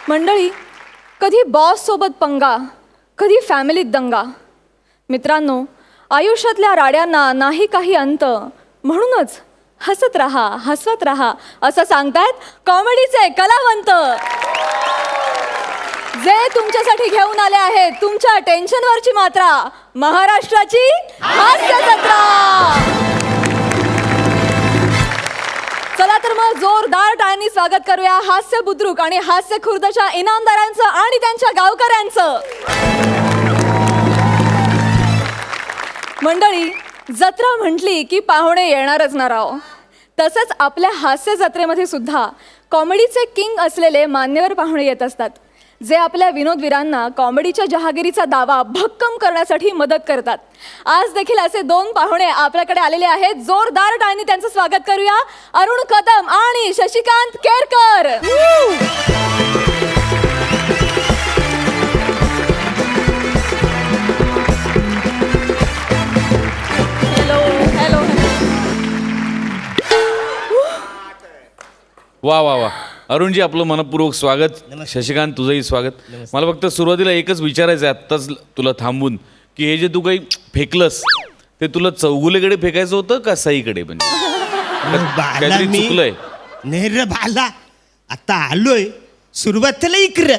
मंडळी, कधी बॉस सोबत पंगा, कधी फॅमिलीत दंगा. मित्रांनो, आयुष्यातल्या राड्यांना नाही काही अंत, म्हणूनच हसत राहा, हसवत राहा असं सांगतायत कॉमेडीचे कलावंत, जे तुमच्यासाठी घेऊन आले आहेत तुमच्या टेन्शनवरची मात्रा, महाराष्ट्राची हास्य जत्रा. चला तर मग जोरदार टाळ्यांनी स्वागत करूया हास्य बुद्रुक आणि हास्य खुर्दच्या इनामदारांचं आणि त्यांच्या गावकऱ्यांचं. मंडळी, जत्रा म्हटली की पाहुणे येणारच ना राव. तसंच आपल्या हास्य जत्रेमध्ये सुद्धा कॉमेडीचे किंग असलेले मान्यवर पाहुणे येत असतात, जे आपल्या विनोदवीरांना कॉमेडीच्या जहागिरीचा दावा भक्कम करण्यासाठी मदत करतात. आज देखील असे दोन पाहुणे आपल्याकडे आलेले आहेत. जोरदार टाळ्यांनी त्यांचं स्वागत करूया. अरुण कदम आणि शशिकांत केरकर. Hello hello. वा वा वा. अरुणजी, आपलं मनपूर्वक स्वागत. शशिकांत, तुझंही स्वागत. मला फक्त सुरुवातीला एकच विचारायचं आहे आत्ताच तुला थांबून, की हे जे तू काही फेकलंस ते तुला चौगुलेकडे फेकायचं होतं का सईकडे? म्हणजे काहीतरी चुकलंय. नाही रे बाला, आता आलोय सुरुवातीला इकडं.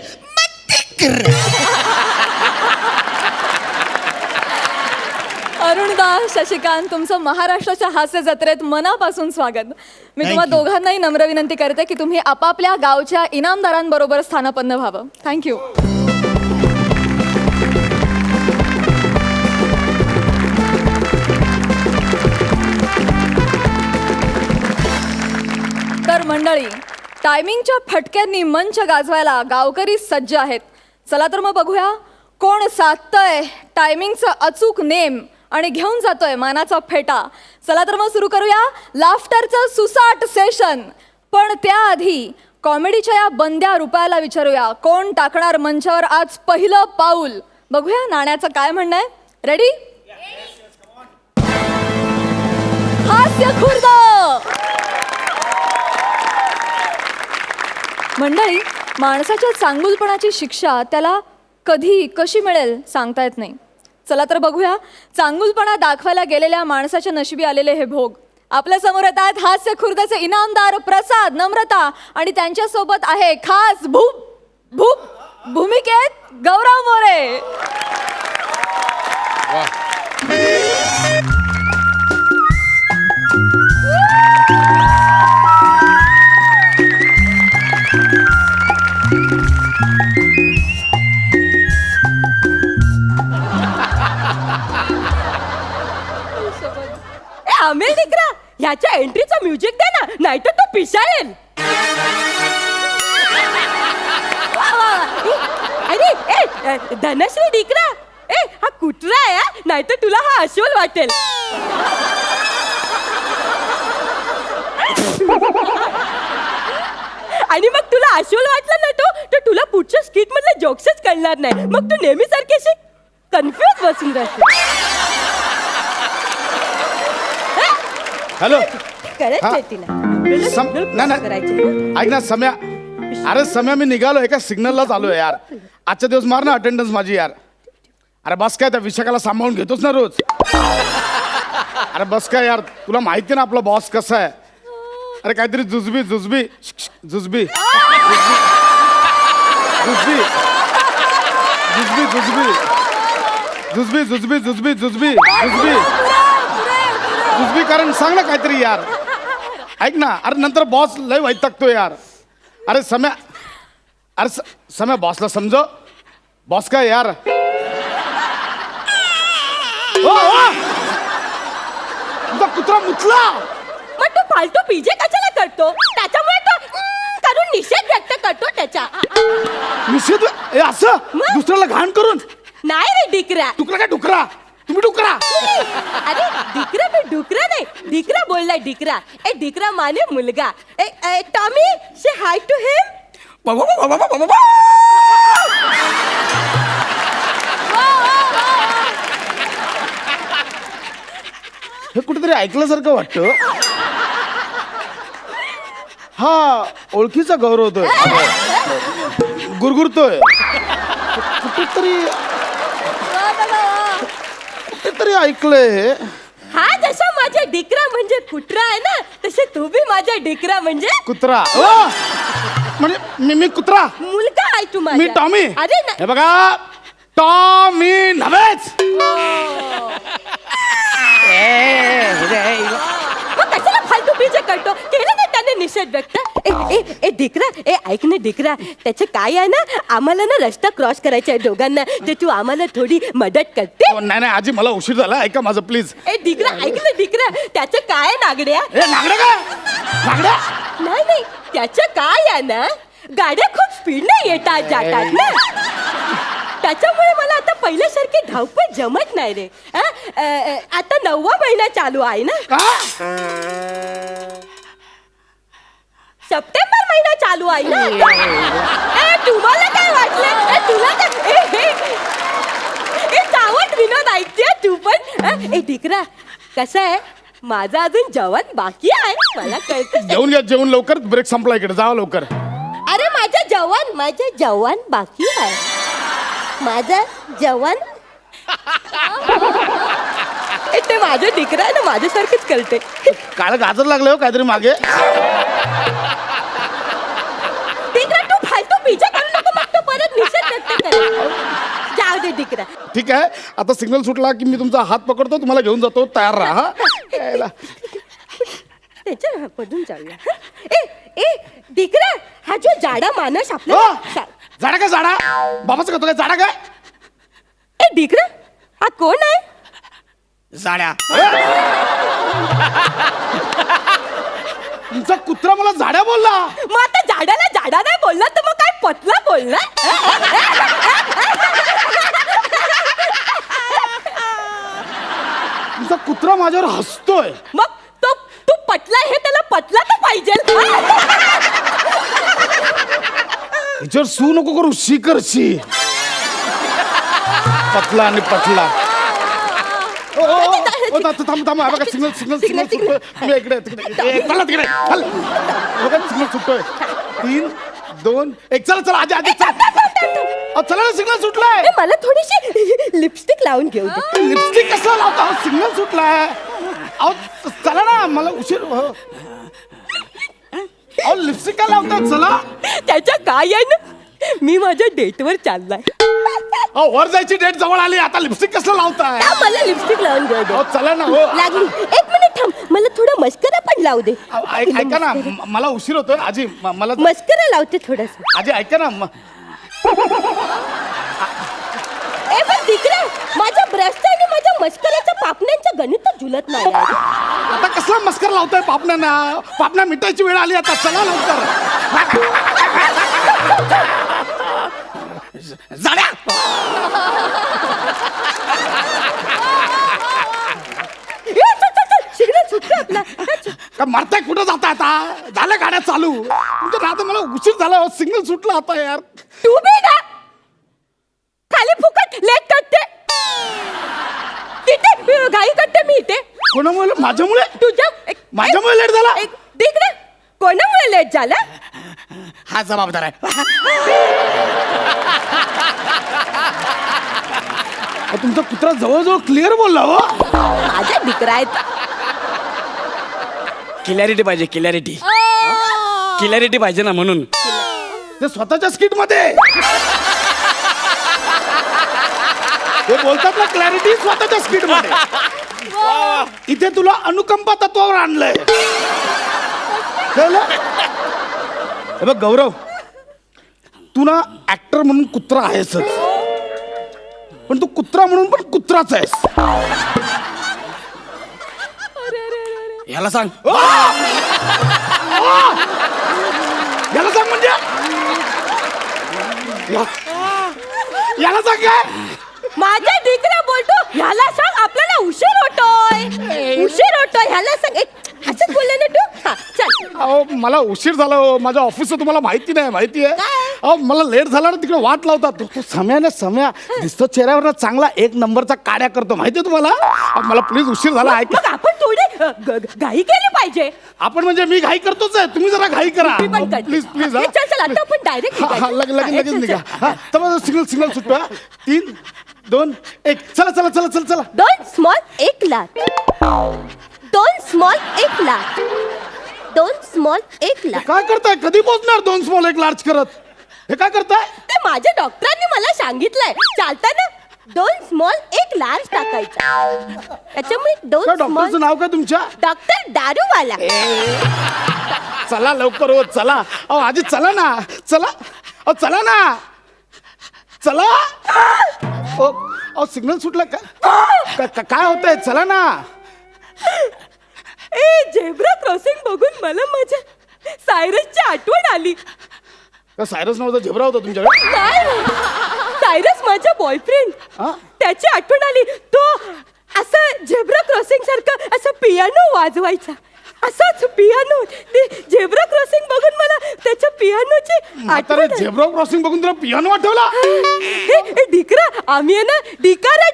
अरुणदा, शशिकांत, तुमचं महाराष्ट्राच्या हास्य जत्रेत मनापासून स्वागत. मी तुम्हा दोघांनाही नम्र विनंती करते की तुम्ही आपापल्या गावच्या इनामदारांबरोबर स्थानापन्न व्हावं. थँक्यू. तर मंडळी, टायमिंगच्या फटक्यांनी मंच गाजवायला गावकरी सज्ज आहेत. चला तर मग बघूया कोण साधतंय टायमिंगचं अचूक नेम आणि घेऊन जातोय मानाचा फेटा. चला तर मग सुरू करूया लाफ्टरचं सुसाट सेशन. पण त्याआधी कॉमेडीच्या या बंद्या रुपयाला विचारूया, कोण टाकणार मंचावर आज पहिलं पाऊल. बघूया नाण्याचं काय म्हणणं आहे. रेडी? हास्य खुर्द. मंडळी, माणसाच्या चांगुलपणाची शिक्षा त्याला कधी कशी मिळेल सांगता येत नाही. चला तर बघूया चांगुलपणा दाखवायला गेलेल्या माणसाच्या नशिबी आलेले हे भोग. आपल्या समोर येत आहेत हास्य खुर्दचे इनामदार प्रसाद, नम्रता आणि त्यांच्यासोबत आहे खास भूमिकेत गौरव मोरे. अमेल दिकरा, ह्याच्या एंट्रीचं म्युझिक दे ना, नाहीतर तो पिसाळेल. अरे धनश्री दिकरा, हा कुत्रा आहे, नाहीतर तुला हा अस्वल वाटेल. आणि मग तुला अस्वल वाटलं ना तर तुला पुढच्या स्किट मधले जोक्सच कळणार नाही. मग तू नेहमी सारखी कन्फ्युज बसून राहते. हॅलो. ऐक ना सम्या, अरे सम्या, मी निघालो एका सिग्नललाच आलोय यार. आजच्या दिवस मार ना अटेंडन्स माझी यार. अरे बस काय, त्या विशाखाला सांभाळून घेतोच ना रोज. अरे बस काय यार, तुला माहिती ना आपला बॉस कसा आहे. अरे काहीतरी जुजबी जुजबी जुजबी जुजबी जुजबी जुजबी जुजबी जुजबी जुजबी जुजबी जुजबी जुजबी कारण सांग ना काहीतरी यार. ऐक ना, अरे नंतर बॉस लय वैतागतो यार. अरे सम्या, अरे सम्या, बॉसला समजव. बॉस काय यार, तुझा कुत्रा मुतला. मग तो फालतू पीजे कशाला करतो? त्याच्यामुळे तो करून निषेध व्यक्त करतो त्याचा. निषेध असं दुसऱ्याला घाण करून? नाही रे डिकरा. डुकरा काय डुकरा? तुम्ही डुकरा. अरे डिकरा मी डुकरा नाही, डिकरा बोललाय डिकरा. ए डिकरा माने मुलगा. ए टॉमी, से हाय टू हिम. हे कुठेतरी ऐकल्यासारखं वाटतं. हा ओळखीचा गौरव होतोय. गुरगुरतोय कुठेतरी ऐकलंय हे. हा जसा माझा डिकरा म्हणजे कुत्रा आहे ना, तसे तू बी माझा डिकरा म्हणजे कुत्रा म्हणजे मी कुत्रा, मुलगा आहे तू माझा. मी टॉमी. अरे ना हे बघा टॉमी नव्हेच. मग कशाला फालतू बीजे करतो? केलं ना त्याने निषेध व्यक्त. ए डिकरा, ऐक ना डिकरा, त्याचं काय आहे ना, आम्हाला ना रस्ता क्रॉस करायचा आहे दोघांना, ते तू आम्हाला थोडी मदत करते. नाही नाही आजी मला उशीर झाला, ऐका माझं प्लीज. ए डिकरा, ऐक ना डिकरा, त्याचं काय आहे नागड्या? नागड्या काय नागड्या? नाही त्याचं काय आहे ना, गाड्या खूप स्पीडने येतात जातात ना, त्याच्यामुळे मला आता पहिल्यासारखी धावपळ जमत नाही रे. आता 9वा महिना चालू आहे ना, सप्टेंबर महिना चालू आहे ना. तुम्हाला काय वाटलं? तुला काय चावट विनोद ऐकते तू पण? डिकरा कसं आहे, माझा अजून जेवण बाकी आहे, मला कळतं. जेवून घ्या, जेवण लवकर, ब्रेक संपला, इकडे जावा लवकर. अरे माझं जेवण बाकी आहे, माझं जेवण. ते माझं डिकरा आहे ना, माझ्यासारखंच करते. काळ गाजर लागलं हो काहीतरी मागे. डिकरा तू फालतू पिझ्झा करू नको, मग तो परत निषेध व्यक्त कर. जाऊ दे डिकरा. ठीक आहे, आता सिग्नल सुटला की मी तुमचा हात पकडतो, तुम्हाला घेऊन जातो, तयार राहा. यायला. त्याच्या पडून जाऊया. ए डिकरा, हा जो जाडा माणूस हो, आपला. झाडा काय झाडा? बाबाचं करतो काय झाडा काय? ए डिकरा, हा कोण आहे? जाड्या. तुमचा कुत्रा मला झाड्या बोलला. मग आता जाड्याला जाडा नाही बोलला तर मग काय पतला बोलला? तुमचा कुत्रा माझ्यावर हसतोय. मग तू पतला हे त्याला पतला तर पाहिजे. हिच्यावर सू नको करू, शी कर शी. पतला आणि पटला. थांब बघा, सिग्नल सुटतोय. मी इकडे तिकडे तिकडे सिग्नल सुटतोय. 3, 2, 1 चला आजी चला ना, सिग्नल सुटलाय. मला थोडीशी लिपस्टिक लावून घेऊ दे. लिपस्टिक कसला लावता? सिग्नल सुटलाय. अहो चला ना, मला उशीर. अहो लिपस्टिक काय लावता? चला. त्याच्या काय आहे ना, मी माझ्या डेटवर चाललाय. अहो वर जायची डेट जवळ आली, आता लिपस्टिक कसलं लावताय? मला लिपस्टिक लावून घेऊ दे. अहो चला ना. हो लागली. 1 मिनिट थांब, मला थोडं मस्करा पण लावू दे. ऐका ना, मला उशीर होतोय आजी. मला मस्करा लावते थोडस. आजी ऐका ना. पण तिकडे माझ्या ब्रशचं आणि माझ्या मस्कराच्या पापण्यांचं गणित जुलत नाही. आता कसला मस्कर लावतोय पापण्यांना? पापण्या मिटायची वेळ आली आता, चला लवकर. जाड्या. सिग्नल सुटलं आपला. का मरताय? कुठं जाता आता? झाल्या गाड्या चालू. तुमच्या आता मला उशीर झाला, सिग्नल सुटला आता यार. तू बी ना खाली फुकट लेट करते, तिथे घाई करते मी इथे. कोणामुळे? माझ्यामुळे? माझ्यामुळे लेट झाला? तिकडे कोणामुळे लेट झाला? हा जबाबदार आहे. तुमचा कुत्रा जवळजवळ क्लिअर बोलला हो. माझ्या डिकरा आहेत. क्लॅरिटी पाहिजे, क्लॅरिटी पाहिजे ना, म्हणून. ते स्वतःच्या स्किट मध्ये ते बोलतात ना, क्लॅरिटी स्वतःच्या स्किट मध्ये. इथे तुला अनुकंपा तत्वावर आणलंय. कळलं? हे बघ गौरव, तू ना ऍक्टर म्हणून कुत्रा आहेसच, पण तू कुत्रा म्हणून पण कुत्राच आहेस. याला सांग. याला सांग म्हणजे याला सांग काय? माझा डिकरा बोलतो ह्याला सांग आपल्याला उशीर होतोय ह्याला सांग. असंच बोलले ना तू. हा, चल. अहो मला उशीर झाला हो, माझ्या ऑफिसचं तुम्हाला माहिती नाही. माहिती आहे? अहो मला लेट झाला ना, तिकडे वाट लावतात. तो सम्या दिसतो चेहऱ्यावर चांगला 1 नंबरचा काड्या करतो, माहितीये तुम्हाला? मला प्लीज उशीर झाला. मग आपण थोडे घाई केली पाहिजे. आपण म्हणजे मी घाई करतोच आहे, तुम्ही जरा घाई करा मी पण करते. प्लीज प्लीज चल चल आता आपण डायरेक्ट लगेच निघा. हा, चला सिग्नल सुटवा. 3, 2, 1 चला चला चला चला चला. 2 small 1 lakh. 2 small 1 lakh. 2 small 1 lakh. काय करताय? कधी पोहोचणार 2 स्मॉल 1 लार्ज करत? हे काय करताय? ते माझ्या डॉक्टरांनी मला सांगितलंय चालताना 2 स्मॉल 1 लार्ज टाकायचा. त्याच्यामुळे 2 काय स्मॉल. डॉक्टरचं नाव काय तुमच्या? डॉक्टर दारूवाला. चला लवकर हो चला. अहो आजी चला ना, चला. अहो चला ना, चला. अहो सिग्नल सुटला काय होतंय? चला ना. झेब्रा क्रॉसिंग बघून मला माझ्या सायरसची आठवण आली. का सायरस नव्हता, झेब्रा होता तुमच्याकडे? काय सायरस माझा बॉयफ्रेंड. हा? त्याची आठवण आली. तो असं झेब्रा क्रॉसिंग सारखं असं पियानो वाजवायचा. असाच पियानो. ते झेब्रा क्रॉसिंग बघून मला त्याच्या पियानोची म्हातारे आठवण आली. झेब्रा क्रॉसिंग बघून तुला पियानो आठवला? डिकरा आम्ही आहे ना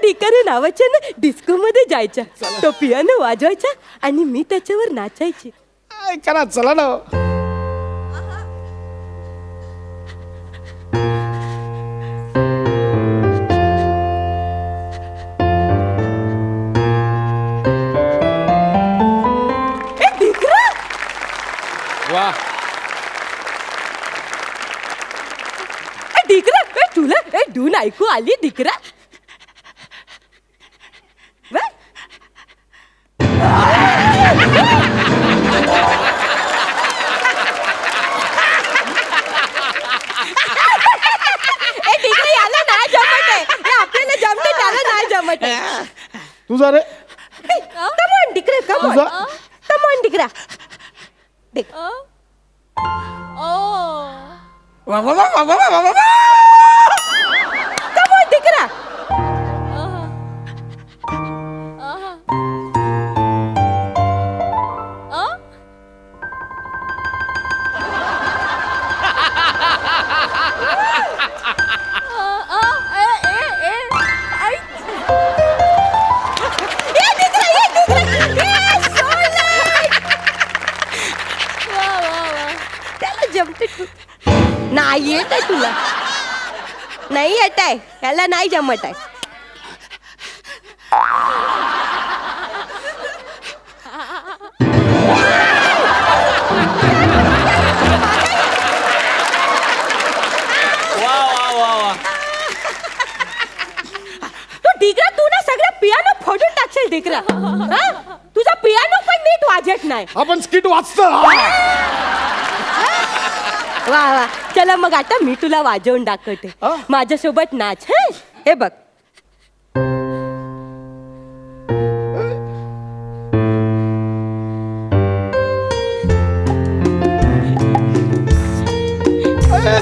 डिकारे नावाच्या ना डिस्को मध्ये जायचा. तो पियानो वाजवायचा आणि मी त्याच्यावर नाचायची. काय करा चला ना. डिकरा वा डिकरा तुला डून ऐकू आली डिकरा? वा. डिकरा याला नाही जमत आहे. हे आपल्याला जमत त्याला नाही जमत आहे. तुझा रे कमॉन डिकरा कमॉन. तुझा- कमॉन डिकरा. कमॉन डिकरा. नाही येत आहे तुला. नाही येत आहे याला नाही जमत आहे. वा वा वा वा. तू डिकरा तू ना सगळं पियानो फोडून टाकशील डिकरा. हा? तुझा पियानो पण नीट वाजत नाही. आपण स्किट वाचतो. वा वा चला मग आता मी तुला वाजवून दाखवते. हा? माझ्यासोबत नाच. हं? हे बघ.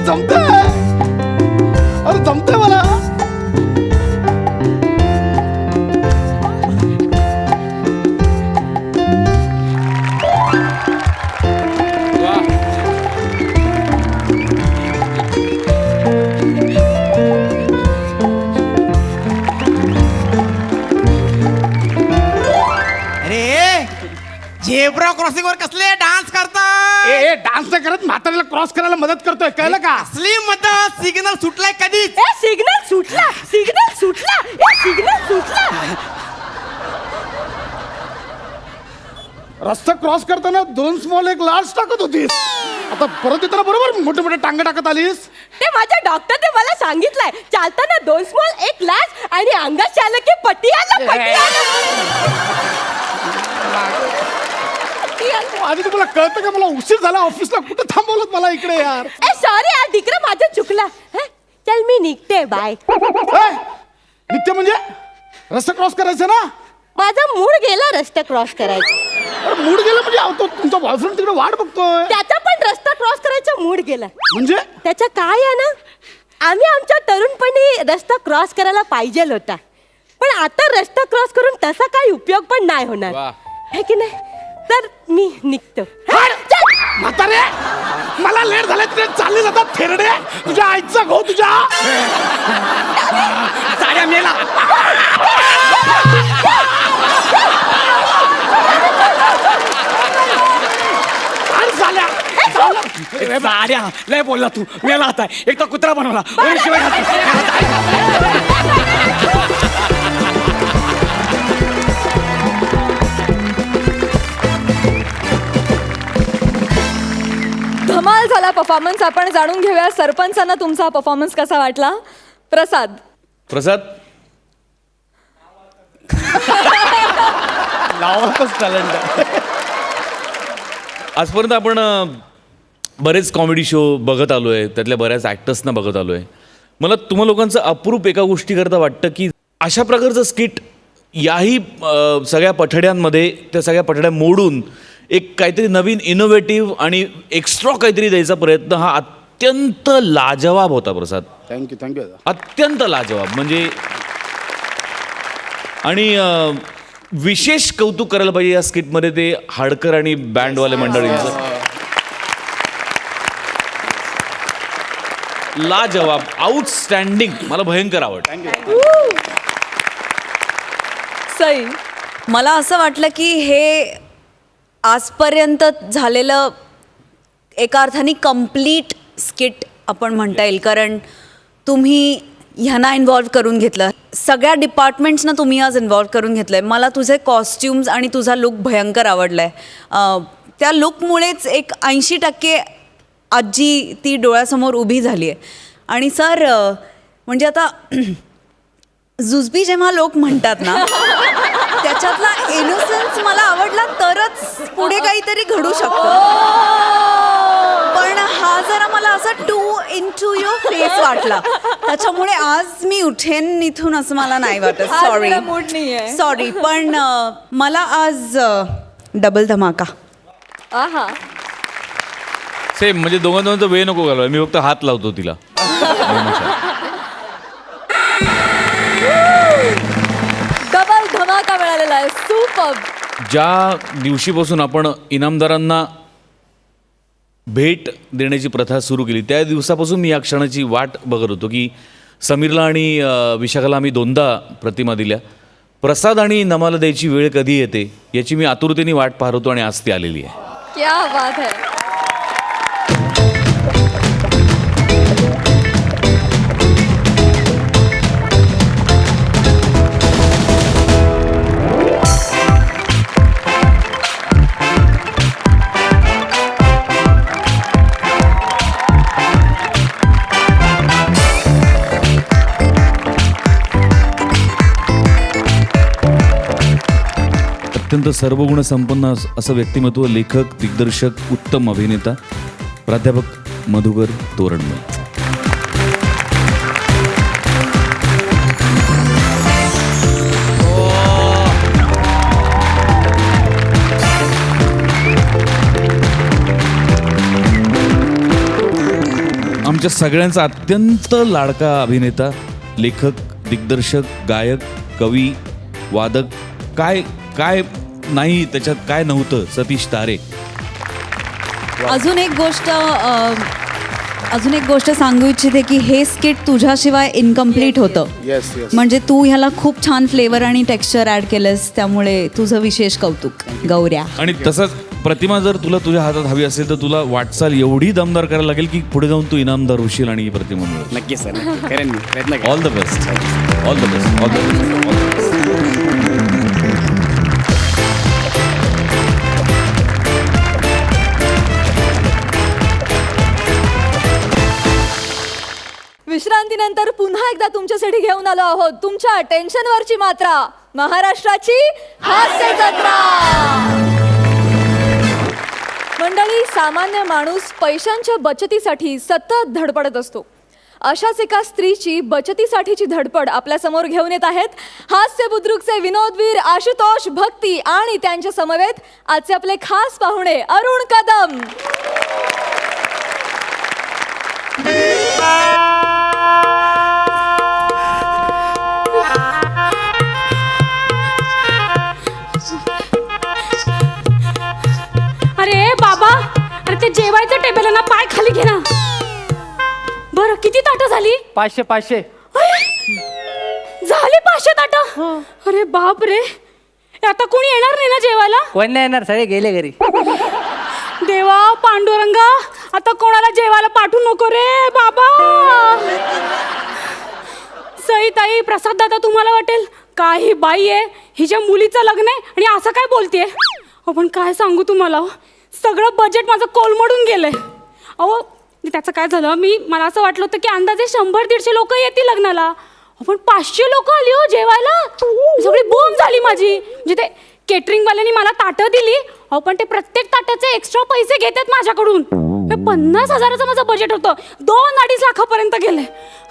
जमतंय. अरे जमतंय मला. वा अरे झेब्रा क्रॉसिंग वर कसले डान्स करता? ए डान्स नाही करत, म्हाताऱ्याला क्रॉस करायला मदत करतोय, कळलं का? असली मदत सिग्नल सुटलाय कधीच. ए सिग्नल सुटला. सिग्नल सुटला. ए सिग्नल सुटला. रस्ता क्रॉस करताना 2 स्मॉल 1 लार्ज टाकत होतीस. आता परत येताना बरोबर मोठे मोठे टांगे टाकत आलीस. ते माझ्या डॉक्टरने मला सांगितलंय चालताना 2 स्मॉल 1 लार्ज आणि अंगात आलं की पटियाला आधी तुम्हाला कळतं का मला उशीर झाला ऑफिसला? कुठं थांबवलं मला इकडे यार? ए सॉरी यार डिकरा माझं चुकला. हं? चल मी निघते बाय. नित्य म्हणजे रस्ता क्रॉस करायचा ना? माझा मूड गेला रस्ता क्रॉस करायचा. अरे मूड गेला म्हणजे अहो, तो तुमचा बॉयफ्रेंड तिकडे वाट बघतोय. त्याचा पण रस्ता क्रॉस करायचा मूड गेला. म्हणजे त्याच्या काय आहे ना आम्ही आमच्या तरुणपणी रस्ता क्रॉस करायला पाहिजे होता. पण आता रस्ता क्रॉस करून तसा काही उपयोग पण नाही होणार. वा. है की नाही? तर मी निघतो. म्हातारे मला लेट झालं, ट्रेन चालली जातात थेरडे. तुझ्या आईचा घो तुझ्या साड्या मेला. साड्या लय बोलला तू मेला आता एक तर कुत्रा बनवला वरून शिवाय घालतो. धमाल झाला परफॉर्मन्स. आपण जाणून घेऊया सरपंचांना तुमचा परफॉर्मन्स कसा वाटला. प्रसाद. प्रसाद, लावातच टॅलेंट आहे. आजपर्यंत आपण बरेच कॉमेडी शो बघत आलो आहे, त्यातल्या बऱ्याच ॲक्टर्सना बघत आलो आहे. मला तुम्हा लोकांचं अप्रूप एका गोष्टीकरता वाटतं की अशा प्रकारचं स्किट याही सगळ्या पठड्यांमध्ये त्या सगळ्या पठड्या मोडून एक काहीतरी नवीन इनोव्हेटिव्ह आणि एक्स्ट्रा काहीतरी द्यायचा प्रयत्न हा अत्यंत लाजवाब होता प्रसाद. थँक्यू. अत्यंत लाजवाब म्हणजे. आणि विशेष कौतुक करायला पाहिजे या स्किटमध्ये ते हाडकर आणि बँडवाले मंडळींचं. लाजवाब, आउटस्टँडिंग, मला भयंकर आवडतं. सई. मला असं वाटलं की हे आजपर्यंत झालेलं एका अर्थाने कम्प्लीट स्किट आपण म्हणता येईल, कारण तुम्ही ह्यांना इन्व्हॉल्व करून घेतलं, सगळ्या डिपार्टमेंट्सना तुम्ही आज इन्व्हॉल्व करून घेतलं आहे. मला तुझे कॉस्ट्युम्स आणि तुझा लुक भयंकर आवडला आहे. त्या लुकमुळेच एक 80% आजी ती डोळ्यासमोर उभी झाली आहे. आणि सर म्हणजे आता जुजबी जेव्हा लोक म्हणतात ना त्याच्यातला इनोसन्स मला आवडला तरच पुढे काहीतरी घडू शकतं. पण हा जरा मला असा टू इंटू युअर फेस वाटला, त्याच्यामुळे आज मी उठेन इथून असं मला नाही वाटत. आज मला मूड नाहीये. सॉरी पण मला आज डबल धमाका. आहा. सेम म्हणजे दोघांचा वेळ नको घालवाय, मी फक्त हात लावतो तिला. डबल धमाका मिळालेला आहे. सुपर. ज्या दिवशीपासून आपण इनामदारांना भेट देण्याची प्रथा सुरू केली त्या दिवसापासून मी या क्षणाची वाट बघत होतो की समीरला आणि विशाखाला आम्ही 2दा प्रतिमा दिल्या. प्रसाद आणि नमाला द्यायची वेळ कधी येते याची मी आतुरतेने वाट पाहत होतो आणि आज ती आलेली आहे. क्या बात है. अत्यंत सर्वगुण संपन्न असं व्यक्तिमत्व, लेखक, दिग्दर्शक, उत्तम अभिनेता, प्राध्यापक मधुकर तोरणमल. आमच्या सगळ्यांचा अत्यंत लाडका अभिनेता, लेखक, दिग्दर्शक, गायक, कवी, वादक, काय काय नाही त्याच्यात काय नव्हतं, सतीश तारे. अजून एक गोष्ट सांगू इच्छिते की हे स्किट तुझ्याशिवाय इनकम्प्लीट होतं. येस. म्हणजे तू ह्याला खूप छान फ्लेवर आणि टेक्स्चर ॲड केलंस, त्यामुळे तुझं विशेष कौतुक गौऱ्या. आणि तसंच प्रतिमा जर तुला तुझ्या हातात हवी असेल तर तुला वाटचाल एवढी दमदार करायला लागेल की पुढे जाऊन तू इनामदार होशील आणि ही प्रतिमा मिळेल. नक्की सर, करेन मी प्रयत्न करेन. All the best. All the best. All the best. विश्रांतीनंतर पुन्हा एकदा तुमच्यासाठी घेऊन आलो आहोत तुमच्या टेन्शनवरची मात्रा, महाराष्ट्राची हास्य जत्रा. मंडळी, सामान्य माणूस पैशांच्या बचतीसाठी सतत धडपडत असतो. अशाच एका स्त्रीची बचतीसाठीची धडपड आपल्या समोर घेऊन येत आहेत हास्य बुद्रुकचे विनोदवीर आशुतोष भक्ती आणि त्यांच्या समवेत आजचे आपले खास पाहुणे अरुण कदम. अरे बाबा, अरे ते जेवायचं टेबल आहे ना, पाय खाली घे ना. बरं, किती ताटं झाली? 500. झाली 500 ताटं? अरे बाप रे, आता कोणी येणार नाही ना जेवायला? कोण नाही येणार, सगळे गेले घरी. देवा पांडुरंगा, आता कोणाला जेवायला पाठवू नको रे बाबा. सई ताई, प्रसाद दादा, तुम्हाला वाटेल काही बाई आहे हिच्या मुलीचं लग्न आहे आणि असं काय बोलतेय. पण काय सांगू तुम्हाला, सगळं बजेट माझं कोलमडून गेलंय. अहो त्याचं काय झालं, मला असं वाटलं होतं की अंदाजे 100-150 लोक येतील लग्नाला. पण 500 लोक आली हो जेवायला. सगळी बोंब झाली माझी. म्हणजे ते केटरिंगवाल्यांनी मला ताटं दिली, पण ते प्रत्येक ताटाचे एक्स्ट्रा पैसे घेतात माझ्याकडून. 50,000चं माझं बजेट होतं, 2-2.5 लाखापर्यंत गेले.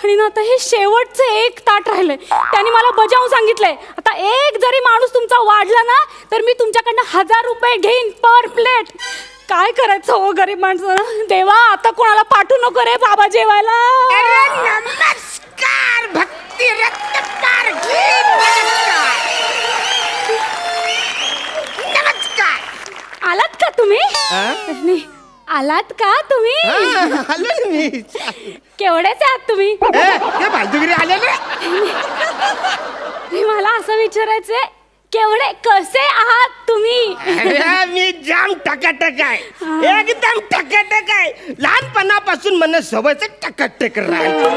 आणि ना आता हे शेवटचं एक ताट राहिलंय. त्यांनी मला बजावून सांगितलंय, आता एक जरी माणूस तुमचा वाढला ना तर मी तुमच्याकडनं 1000 रुपये घेईन पर प्लेट. काय करायचं हो गरीब माणसाला. देवा, आता कोणाला पाठवू नको रे बाबा जेवायला. नमस्कार भक्ती रत्नपार नमस्कार. आलात का तुम्ही? नाही, आलात का तुम्ही? आलो ना मी. केवढेच आहात तुम्ही? हे फालतूगिरी आले ना. मला असं विचारायचंय, केवढे कसे आहात तुम्ही? अरे, मी जाम टकाटक आहे, एकदम टकाटक आहे. लहानपणापासून मला सवयच टकाटक राहायचं.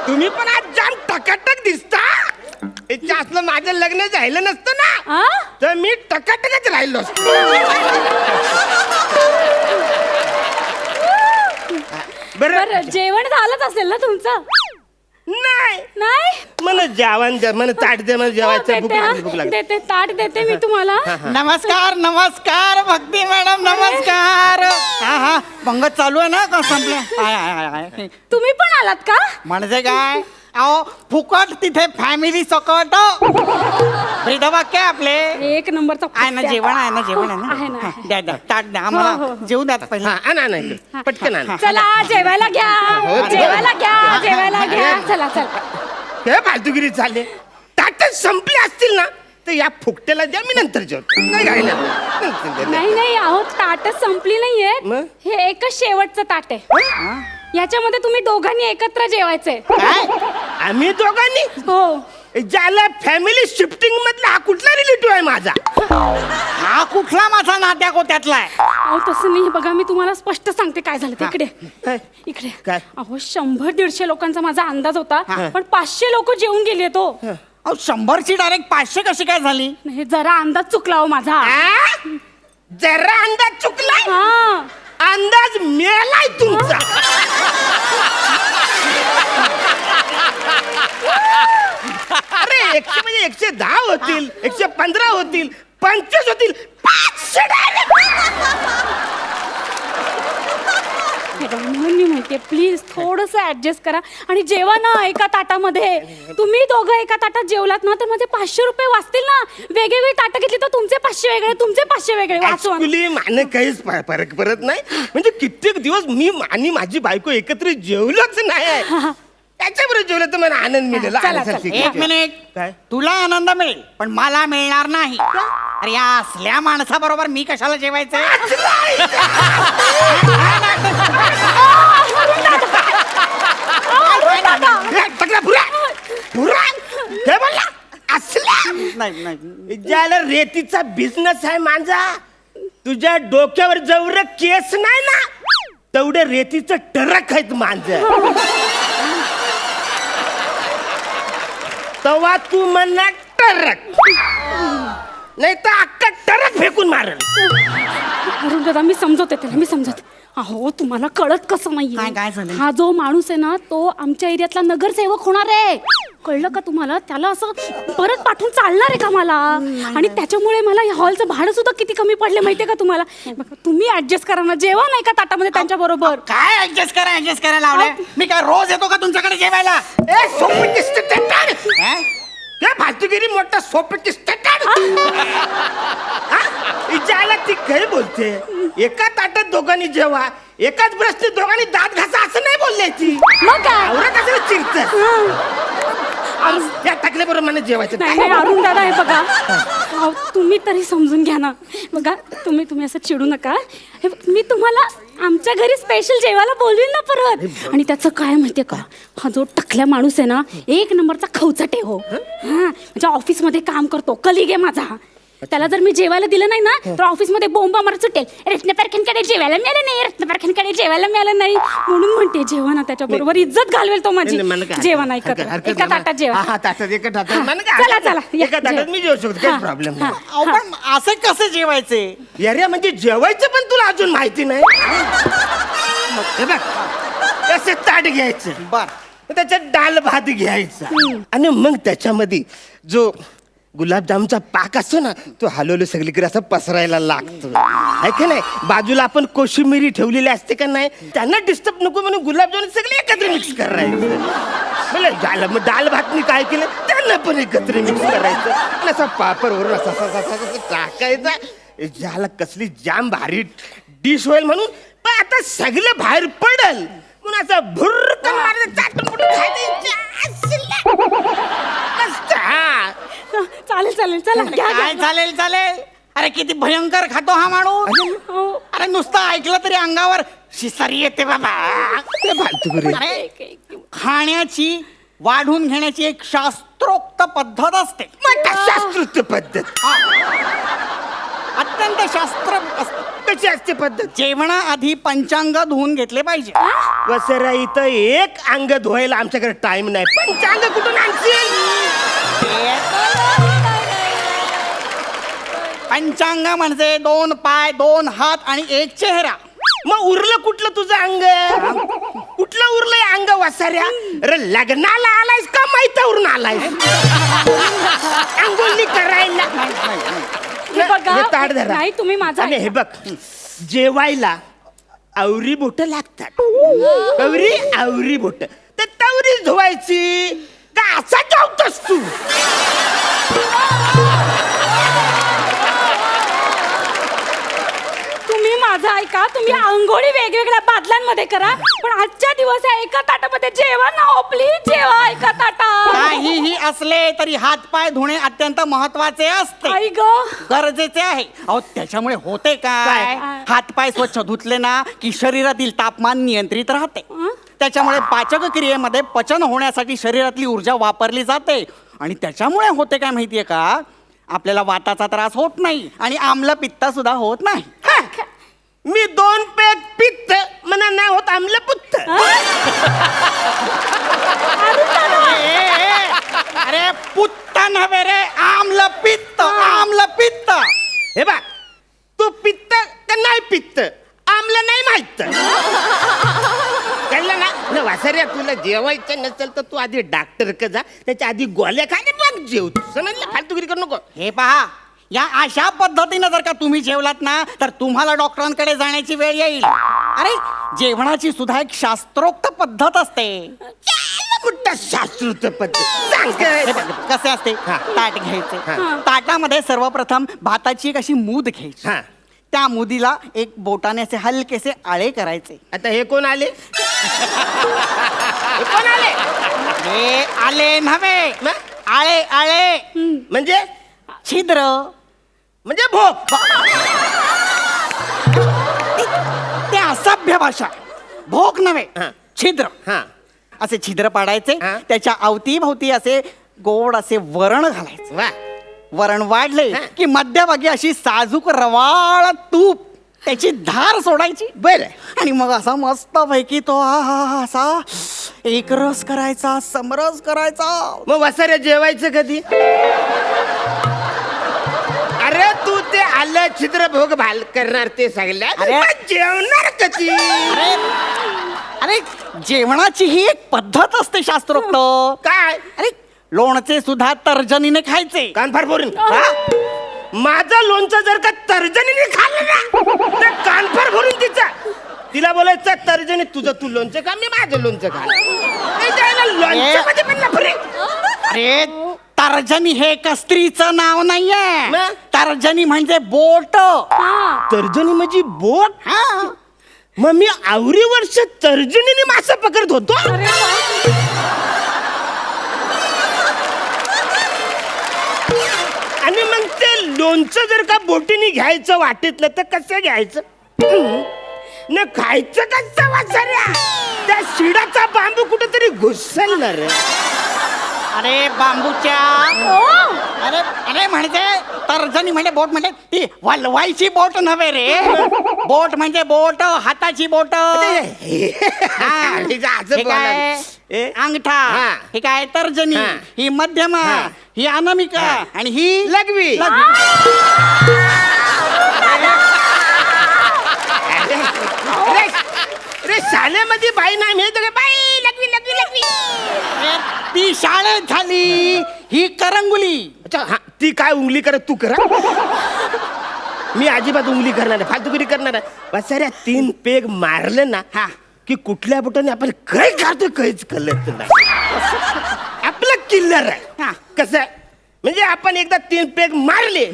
तुम्ही पण आज जाम टकाटक दिसता. इच्छा असलं माझं लग्न झालं नसतं ना आ? तर मी टकाटकच राहिलो असतो. बरं, जेवण झालंच असेल ना तुमचं? नाही नाही? मला जेवण द्या, मला ताट द्या, मला हो, जेवायचं. भूक देते, लागली, भूक हा. लागली. देते, ताट देते मी तुम्हाला. नमस्कार नमस्कार भक्ती मॅडम, नमस्कार. हा हा, पंगत चालू आहे ना का संपलं? हाय हाय हाय. तुम्ही पण आलात का? म्हणजे काय, अहो फुकट तिथे फॅमिली सकट. वाक्य आपले. एक नंबरचा आहे ना जेवण, आहे ना जेवण, आहे आहे ना. ना. हा, द्या द्या ताट द्या हो, आम्हाला, हो. जेवू द्या पहिला. हा, आणा, आणा इकडे. पटकन आणा. चला जेवायला घ्या, जेवायला घ्या, जेवायला घ्या. चला चला. हे फालतूगिरी चालले. ताटच संपली असतील ना तर या फुकट्याला द्या, मी नंतर जेवतो. नाही राहिलं. नंतर द्या, द्या. नाही नाही, अहो ताटच संपली नाहीये. मग? हे एकच शेवटचं ताट आहे. याच्यामध्ये तुम्ही दोघांनी एकत्र जेवायचंय. काय आम्ही दोघांनी? हो. ज्याला फॅमिली शिफ्टिंग मधला हा कुठला रिलेटिव्ह आहे माझा? हा कुठला माझा नात्या गोत्यातला आहे? अहो तसं नाही, बघा मी तुम्हाला स्पष्ट सांगते काय झालं ते. इकडे काय? इकडे. काय? अहो 100-150 लोकांचा माझा अंदाज होता, पण 500 लोक जेवून गेले तो. अहो 100ची डायरेक्ट 500 कशी काय झाली? नाही, जरा अंदाज चुकला हो माझा. आ? जरा अंदाज चुकला. हा. अंदाज मेलाय तुमचा. अरे 100 म्हणजे 110 होतील, 115 होतील, 25 होतील, 500 direct. मी म्हणते प्लीज थोडस ऍडजस्ट करा आणि जेवा ना एका ताटामध्ये. तुम्ही दोघं एका ताटात जेवलात ना तर माझे 500 रुपये वाचतील ना. वेगवेगळी ताटं घेतली तर तुमचे 500 वेगळे, तुमचे 500 वेगळे. वाचवा. ऍक्च्युली मला काहीच फरक पडत नाही. म्हणजे कित्येक दिवस मी आणि माझी बायको एकत्र जेवलोच नाही. त्याच्याबरोबर जेवलं तर मला आनंद मिळेल. चला, आनंद चला. ठीक एक आहे. मिनिट, काय? तुला आनंद मिळेल पण मला मिळणार नाही. अरे या असल्या माणसाबरोबर मी कशाला जेवायचं? हे, पकडा, पुरा. पुरा. हे बोलला असल्या. नाही नाही, ज्याला रेतीचा बिझनेस आहे माझा, तुझ्या डोक्यावर जेवढं केस नाही ना तेवढे रेतीचं टरक आहेत माझं. तेव्हा तू म्हणणार टरक, नाही तर अख्खा टरक फेकून मारल. अरुण दादा मी समजवते त्याला, मी समजवते. अहो तुम्हाला कळत कसं काय नाहीये, झालं? हा जो माणूस आहे ना तो आमच्या एरियातला नगरसेवक होणार आहे. कळलं का तुम्हाला? त्याला असं परत पाठवून चालणार आहे का मला? आणि त्याच्यामुळे मला या हॉलचं भाडं सुद्धा किती कमी पडले माहितीये का तुम्हाला? बघा, तुम्ही ऍडजस्ट करा ना, जेवा नाही का ताटामध्ये त्यांच्या बरोबर. काय ऍडजस्ट करायला लावलंय? मी काय रोज येतो का तुमच्याकडे जेवायला? ए सोपटिस्ट टटाड, हा? काय फालतूगिरी मोठा सोपटिस्ट टटाड. ज्याला ती काय बोलते, एका ताटात दोघांनी जेवा, एकाच ब्रशने दोघांनी दात घासा असं नाही बोलले ती. मग काय? आवरा कसं चिरत या टाकल्याबरोबर मला जेवायचं. नाही नाही अरुण दादा हे बघा, अहो, तुम्ही तरी समजून घ्या ना. बघा तुम्ही असं चिडू नका. हे बघ, मी तुम्हाला आमच्या घरी स्पेशल जेवायला बोलवीन ना परत. आणि त्याचं काय माहितीये का, हा जो टकल्या माणूस आहे ना एक नंबरचा खवचट आहे हो. हा म्हणजे ऑफिसमध्ये काम करतो, कलिग आहे माझा. त्याला जर मी जेवायला दिलं नाही ना तर ऑफिसमध्ये बोंबा मारत सुटेल. रत्नपारखेंकडे जेवायला मिळालं नाही, रत्नपारखेंकडे जेवायला मिळालं नाही म्हणून म्हणते जेवा ना त्याच्या बरोबर इज्जत घालवेल तो माझी. नाही, मला काय जेवा नाही हरकत- हरकत एका नाही. ताटात जेवा. हा, ताटात एका ताटात मला काय चला, हरकत चला, नाही. या, एका ताटात जेव. मी जेवू शकतो, काही प्रॉब्लेम नाही. अहो पण असे कसे जेवायचे? अरे म्हणजे जेवायचं पण तुला अजून माहिती नाही. हे बघ असं ताट घ्यायचं, बर त्याच्यात डाल भात घ्यायचा आणि मग त्याच्यामध्ये जो गुलाबजामचा पाक असतो ना तो हलवलं सगळीकडे असं पसरायला लागतो. आहे का नाही? बाजूला आपण कोशिंबिरी ठेवलेली असते का नाही, त्यांना डिस्टर्ब नको म्हणून गुलाबजामुन सगळे एकत्र मिक्स करायचं. मला झालं मग डाल भातनी काय केलं त्यांना पण एकत्र मिक्स करायचं आणि असा पापड वरून असा असा असा असा असा टाकायचा. झाला कसली जाम भारी डिश होईल म्हणून. पण आता सगळं बाहेर पडल म्हणून असं भुर्रकन मारायचं, चाटून पुटून खायचं. मस्त, हा. चालेल चालेल चला घ्या, काय घ्या. चालेल चालेल? अरे किती भयंकर खातो हा माणूस. हो. अरे नुसतं ऐकलं तरी अंगावर शिसारी येते बाबा. ते फालतू करू. अरे खाण्याची वाढून घेण्याची एक शास्त्रोक्त पद्धत असते. मग शास्त्रोक्त पद्धत अत्यंत शास्त्र असते. कशी असते पद्धत? जेवणाआधी पंचांग धुवून घेतले पाहिजे. वसरा इथं एक अंग धुवायला आमच्याकडे टाइम नाही. पंचांग कुठून आणशील? पंचांग म्हणजे 2 पाय 2 हात आणि 1 चेहरा. मग उरलं कुठलं तुझं अंग? कुठलं उरलंय अंग वसाऱ्या? अरे लग्नाला आलायस का माहितीवरून आलायस? अंगोली करायला. हे बघा, हे ताट धरा. नाही, तुम्ही माझं आणि ऐका. हे बघ जेवायला आवरी बोट लागतात. आवरी आवरी बोट तर तवरी धुवायची का असा जेवतोस तू? तुम्ही माझं ऐका, तुम्ही आंघोळी वेगवेगळ्या बादल्यांमध्ये करा पण आजच्या दिवस या एका ताटामध्ये जेवा ना हो प्लीज, जेवा एका ताटात. काहीही असले तरी हातपाय धुणे अत्यंत महत्वाचे असते, आई ग गरजेचे आहे. अहो त्याच्यामुळे होते काय, हातपाय स्वच्छ धुतले ना की शरीरातील तापमान नियंत्रित राहते. त्याच्यामुळे पाचक क्रियेमध्ये पचन होण्यासाठी शरीरातली ऊर्जा वापरली जाते आणि त्याच्यामुळे होते काय माहितीये का, आपल्याला वाताचा त्रास होत नाही आणि आम्ल पित्त सुद्धा होत नाही. हा. मी 2 पेग पित्त म्हणा नाही होत आमलपुत्त. अरे पुत्त नव्हे रे, आम्ल पित्त, आम्ल पित्त. हे बा तू पित्त का नाही पित्त आमला नाही माहित. कळलं ना? न वासऱ्या तुला जेवायचं नसेल तर तू आधी डॉक्टर का जा, त्याच्या आधी गोळ्या खा आणि मग जेव. समजलं? फालतूगिरी करू नको. हे पहा, या अशा पद्धतीनं जर का तुम्ही जेवलात ना तर तुम्हाला डॉक्टरांकडे जाण्याची वेळ येईल. अरे जेवणाची सुद्धा एक शास्त्रोक्त पद्धत असते. मोठा शास्त्रोक्त पद्धत सांग हे काय? बघ, कसे असते, हा. ताट घ्यायचे, हा. ताटामध्ये सर्वप्रथम भाताची एक अशी मूद घ्यायची, हा. त्या मुदीला एक बोटाने असे हलकेसे आळे करायचे. आता हे कोण आले? हे कोण आले? हे आले नव्हे, मग? आळे आळे म्हणजे छिद्र. म्हणजे भोग. ते असभ्य भाषा, भोग नव्हे, हा. छिद्र. हा असे छिद्र पाडायचे, हा. त्याच्या अवतीभोवती असे गोड असे वरण घालायचे. वा वरण वाढले हा. की मध्यभागी अशी साजूक रवाळ तूप त्याची धार सोडायची. बरं. आणि मग असा मस्त पैकी तो हा असा एकरस करायचा, समरस करायचा. मग वसाऱ्या जेवायचं कधी? अरे तू ते आलं छिद्र भोग भाल करणार ते सांगल्या, अरे. मग जेवणार कधी? अरे अरे जेवणाची ही एक पद्धत असते शास्त्रोक्त. काय अरे लोणचे सुद्धा तर्जनीने खायचे. कानफार फोडून माझं लोणचं जर का तर्जनीने खाल्लं ना तर कानफार भरून तिला बोलायचं तर्जनी तुझं तू लोणचं खा, मी माझं लोणचं खा. लोणच्यामध्ये पण नफरे. अरे तर्जनी हे एक स्त्रीचं नाव नाहीये, मग? तर्जनी म्हणजे बोट. तर्जनी म्हणजे बोट. हा. मग मी आवरी वर्ष तर्जनीने मासा पकडत होतो. आणि मग ते लोणचं जर का बोटीने घ्यायचं वाटेतलं तर कसं घ्यायचं? न खायचं कसं वाचाऱ्या? त्या शिडाचा बांबू कुठेतरी घुसलणार. अरे बांबूच्या, अरे अरे म्हणजे तर्जनी म्हणजे बोट म्हणजे ती वलवायची बोट नव्हे रे. बोट म्हणजे बोट, हाताची बोट. हा. हे जे असं हे काय बोलायला. अंगठा, हा. हे काय तर्जनी, हा. ही मध्यमा, ही अनामिका आणि ही लघवी. अरे शाळेमध्ये बाई नाही मिळत का? बाई लघवी लघवी लघवी. अरे, ती शाळेत झाली. ही करंगुली. अच्छा हा, ती काय उंगली करत तू करा. मी अजिबात उंगली करणार नाही, फालतुगिरी करणार आहे. बसाऱ्या 3 पेग मारलं ना हा. की कुठल्या बोटाने आपण काय खातो काहीच कळत नाही. आपलं किल्लर आहे. हा. कसं आहे? म्हणजे आपण एकदा 3 पेग मारले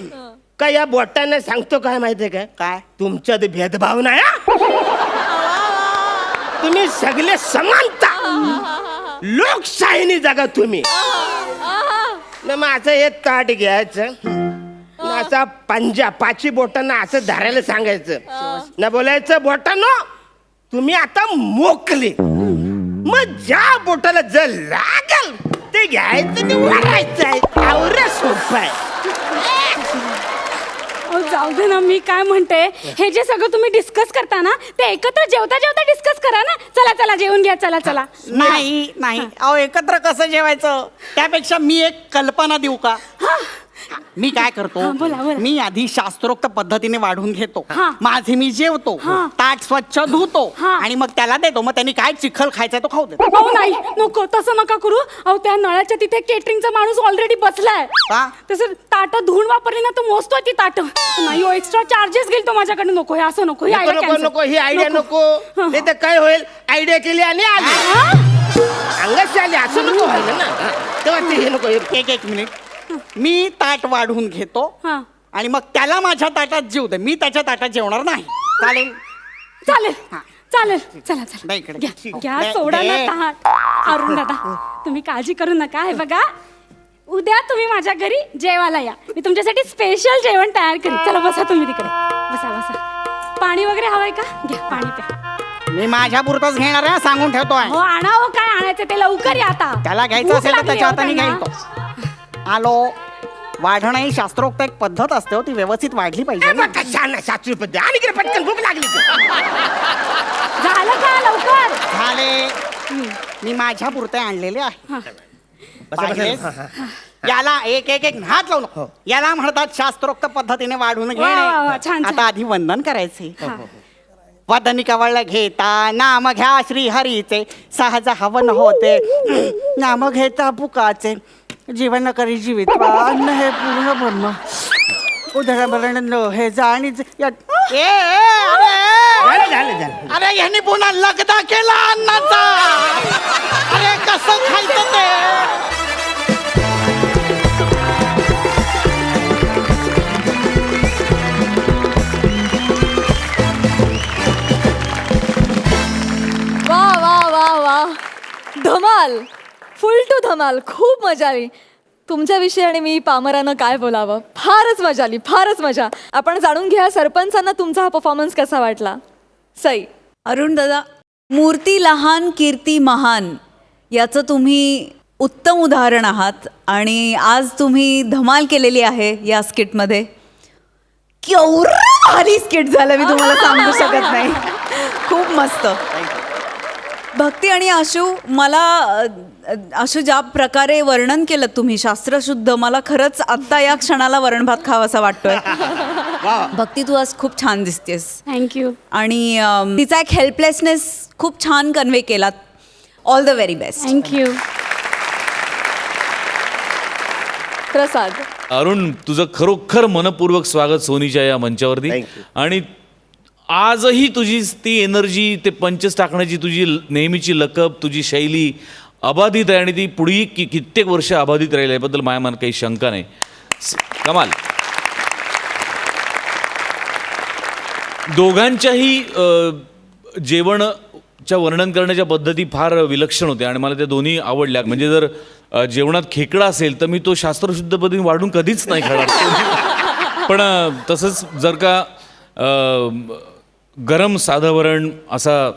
का या बोटाने सांगतो काय माहितीये काय? तुमच्यात भेदभाव नाही हा? तुम्ही सगळे समानता, लोकशाहीने जगा तुम्ही. न मग असं हे ताट घ्यायचं न असा पंजा 5 बोटांना असं धरायला सांगायचं न बोलायचं बोटानो तुम्ही आता मोकले. मग ज्या बोटाला जर लागल ते घ्यायचं ते वाढायचं आहे. आवरा सोपं आहे. अहो, जाऊ दे ना. मी काय म्हणते, हे जे सगळं तुम्ही डिस्कस करता ना, ते एकत्र जेवता जेवता डिस्कस करा ना. चला चला जेवून घ्या. चला चला. नाही नाही अहो, एकत्र कसं जेवायचं? त्यापेक्षा मी एक कल्पना देऊ का? मी काय करतो, हा, बोला, बोला. मी आधी शास्त्रोक्त पद्धतीने वाढून घेतो. हा. माझे मी जेवतो, हा. ताट स्वच्छ धुतो हा. आणि मग त्याला देतो. मग त्यांनी काय चिखल खायचा तो खाऊ देतो. अहो नाही, नको, तसं नका करू. अहो, त्या नळाच्या तिथे केटरिंगचा माणूस ऑलरेडी बसलाय. का? तसं ताट धुवून वापरली ना तर मोजतोय ती ताट. नाही हो, एक्स्ट्रा चार्जेस घेईल तो माझ्याकडे. नको, हे असं नको. हे नको idea नको cancel. नको ही आयडिया नको. हा. नाही तर काय होईल, आयडिया केली आणि आली अंगाशी आली असं नको व्हायला ना. हा. तेव्हा ते हे नको हे. एक मिनिट. मी ताट वाढून घेतो हा. आणि मग त्याला माझ्या ताटात जेवू दे. मी त्याच्या ताटात जेवणार नाही. चालेल? चालेल हा. चालेल. चला दे चला इकडे. घ्या घ्या, दे, सोडा ना दे. ताट. अरुण दादा, तुम्ही काळजी करू नका. हे बघा, उद्या तुम्ही माझ्या घरी जेवायला या. मी तुमच्यासाठी स्पेशल जेवण तयार करीन. चला बसा तुम्ही तिकडे. बसा बसा. पाणी वगैरे हवंय का? घ्या पाणी प्या. मी माझ्या पुरतच घेणार आहे, सांगून ठेवतोय. हो आणा. हो काय आणायचं ते लवकर या आता. त्याला घ्यायचं भूक असेल तर लागली त्याच्या हो हाताने त्यांना. घेईल तो. आलो. वाढणं ही शास्त्रोक्त एक पद्धत असते हो, ती व्यवस्थित वाढली पाहिजे ए, ना. बघ कशा ना सासू पद्धत आणि इकडे पटकन भूक लागली तर. झालं का लवकर? झाले. मी माझ्या पुरते आणलेले आहे. बसा, पाहिलेस? बसा. याला एक एक एक हात लावू नको. याला म्हणतात शास्त्रोक्त पद्धतीने वाढून वा, वा, वा, घेणे. छान, छान. आता आधी वंदन करायचे. वदनी कवळ घेता नाम घ्या श्री हरीचे, सहज हवन होते नाम घेता पुकाचे, जीवन करी जीवित्वा अन्न हे पूर्ण ब्रह्म उदरभरण हे जाणीच झालं झालं झालं. अरे ह्यांनी पुन्हा लगदा केला अन्नाचा. अरे कसं खायचं ते? वा वा वा वा, धमाल, फुल टू धमाल. खूप मजा आली तुमच्याविषयी. आणि मी पामरानं काय बोलावं, फारच मजा आली, फारच मजा. आपण जाणून घ्या सरपंचांना तुमचा हा परफॉर्मन्स कसा वाटला. सई. अरुण दादा, मूर्ती लहान कीर्ती महान याचं तुम्ही उत्तम उदाहरण आहात आणि आज तुम्ही धमाल केलेली आहे या स्किटमध्ये. केवढं भारी स्किट झालं, मी तुम्हाला सांगू शकत नाही. खूप मस्त. भक्ती आणि आशू, मला आशू ज्या प्रकारे वर्णन केलं तुम्ही शास्त्रशुद्ध, मला खरंच आत्ता या क्षणाला वरण भात खावासा वाटतोय. भक्ती, तू आज खूप छान दिसतेस थँक्यू. आणि तिचा एक हेल्पलेसनेस खूप छान कन्वे केलात. All the very best. Thank you. Prasad. Arun, तुझं खरोखर मनपूर्वक स्वागत सोनीच्या या मंचावरती. Thank you. आणि आजही तुझी ती एनर्जी, ते पंचस टाकण्याची तुझी नेहमीची लकब, तुझी शैली अबाधित आहे आणि ती पुढेही कित्येक वर्ष अबाधित राहील, याबद्दल माझ्या मनात काही शंका नाही. कमाल. दोघांच्याही जेवणच्या वर्णन करण्याच्या पद्धती फार विलक्षण होत्या आणि मला त्या दोन्ही आवडल्या. म्हणजे जर जेवणात खेकडा असेल तर मी तो शास्त्रशुद्ध पद्धतीने वाढून कधीच नाही खाणार. पण तसंच जर का गरम साधं वरण, असा